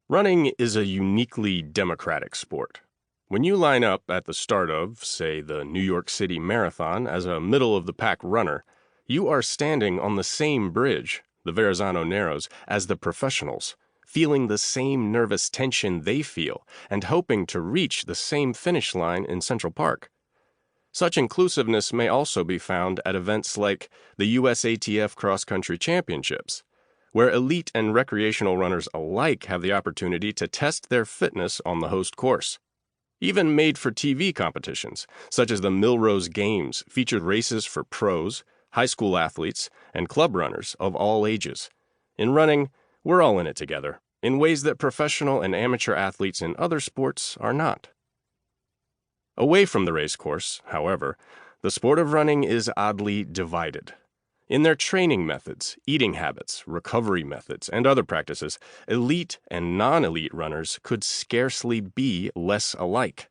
Running is a uniquely democratic sport. When you line up at the start of, say, the New York City Marathon as a middle-of-the-pack runner, you are standing on the same bridge, the Verrazano Narrows, as the professionals, feeling the same nervous tension they feel and hoping to reach the same finish line in Central Park. Such inclusiveness may also be found at events like the USATF Cross Country Championships, where elite and recreational runners alike have the opportunity to test their fitness on the host course. Even made-for-TV competitions, such as the Millrose Games, featured races for pros, high school athletes, and club runners of all ages. In running, we're all in it together, in ways that professional and amateur athletes in other sports are not. Away from the race course, however, the sport of running is oddly divided. In their training methods, eating habits, recovery methods, and other practices, elite and non-elite runners could scarcely be less alike.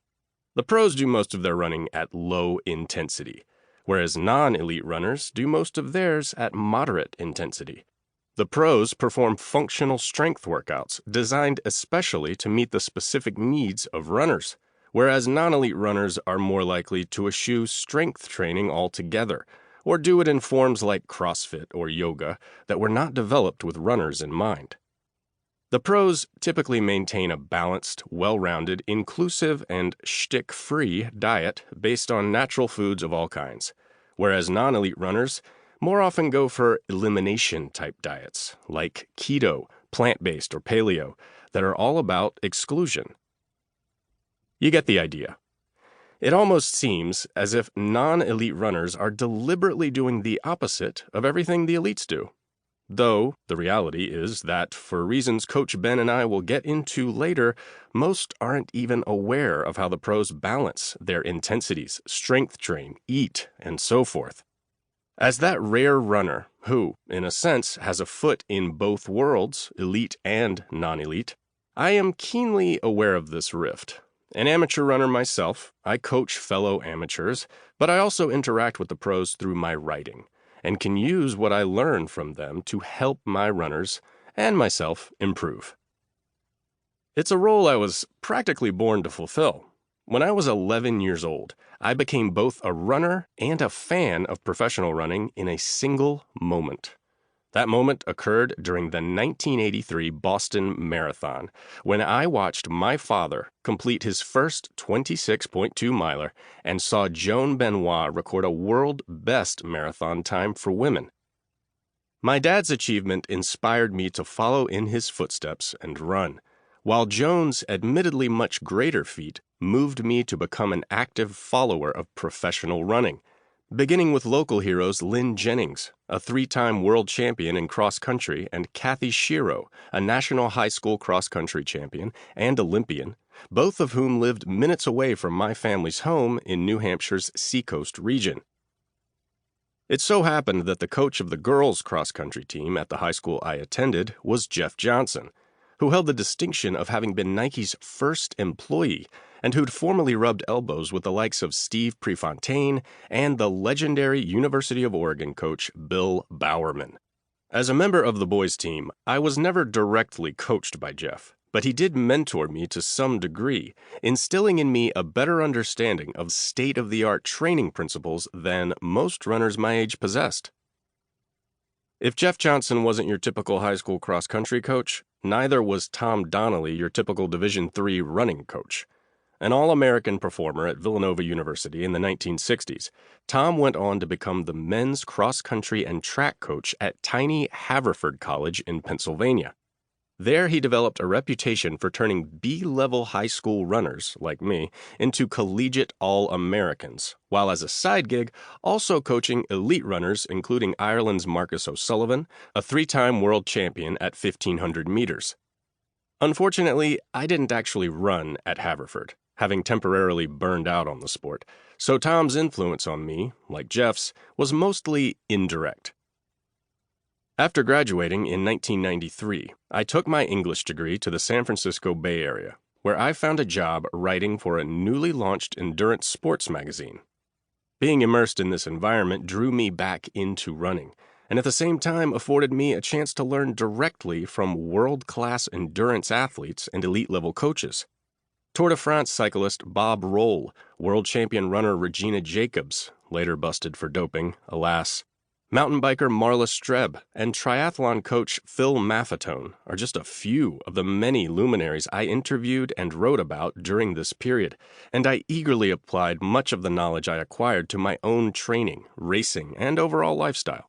The pros do most of their running at low intensity, whereas non-elite runners do most of theirs at moderate intensity. The pros perform functional strength workouts designed especially to meet the specific needs of runners, whereas non-elite runners are more likely to eschew strength training altogether, or do it in forms like CrossFit or yoga that were not developed with runners in mind. The pros typically maintain a balanced, well-rounded, inclusive, and shtick-free diet based on natural foods of all kinds, whereas non-elite runners more often go for elimination-type diets, like keto, plant-based, or paleo, that are all about exclusion. You get the idea. It almost seems as if non-elite runners are deliberately doing the opposite of everything the elites do. Though the reality is that, for reasons Coach Ben and I will get into later, most aren't even aware of how the pros balance their intensities, strength train, eat, and so forth. As that rare runner who, in a sense, has a foot in both worlds, elite and non-elite, I am keenly aware of this rift. An amateur runner myself, I coach fellow amateurs, but I also interact with the pros through my writing, and can use what I learn from them to help my runners and myself improve. It's a role I was practically born to fulfill. When I was 11 years old, I became both a runner and a fan of professional running in a single moment. That moment occurred during the 1983 Boston Marathon, when I watched my father complete his first 26.2 miler and saw Joan Benoit record a world best marathon time for women. My dad's achievement inspired me to follow in his footsteps and run, while Joan's admittedly much greater feat moved me to become an active follower of professional running, beginning with local heroes Lynn Jennings, a 3-time world champion in cross-country, and Kathy Shiro, a national high school cross-country champion and Olympian, both of whom lived minutes away from my family's home in New Hampshire's Seacoast region. It so happened that the coach of the girls' cross-country team at the high school I attended was Jeff Johnson, who held the distinction of having been Nike's first employee and who'd formerly rubbed elbows with the likes of Steve Prefontaine and the legendary University of Oregon coach Bill Bowerman. As a member of the boys' team, I was never directly coached by Jeff, but he did mentor me to some degree, instilling in me a better understanding of state-of-the-art training principles than most runners my age possessed. If Jeff Johnson wasn't your typical high school cross-country coach, neither was Tom Donnelly your typical Division III running coach. An All-American performer at Villanova University in the 1960s, Tom went on to become the men's cross-country and track coach at tiny Haverford College in Pennsylvania. There he developed a reputation for turning B-level high school runners, like me, into collegiate All-Americans, while as a side gig, also coaching elite runners including Ireland's Marcus O'Sullivan, a 3-time world champion at 1,500 meters. Unfortunately, I didn't actually run at Haverford, having temporarily burned out on the sport, so Tom's influence on me, like Jeff's, was mostly indirect. After graduating in 1993, I took my English degree to the San Francisco Bay Area, where I found a job writing for a newly launched endurance sports magazine. Being immersed in this environment drew me back into running, and at the same time afforded me a chance to learn directly from world-class endurance athletes and elite-level coaches. Tour de France cyclist Bob Roll, world champion runner Regina Jacobs, later busted for doping, alas, mountain biker Marla Streb, and triathlon coach Phil Maffetone are just a few of the many luminaries I interviewed and wrote about during this period, and I eagerly applied much of the knowledge I acquired to my own training, racing, and overall lifestyle.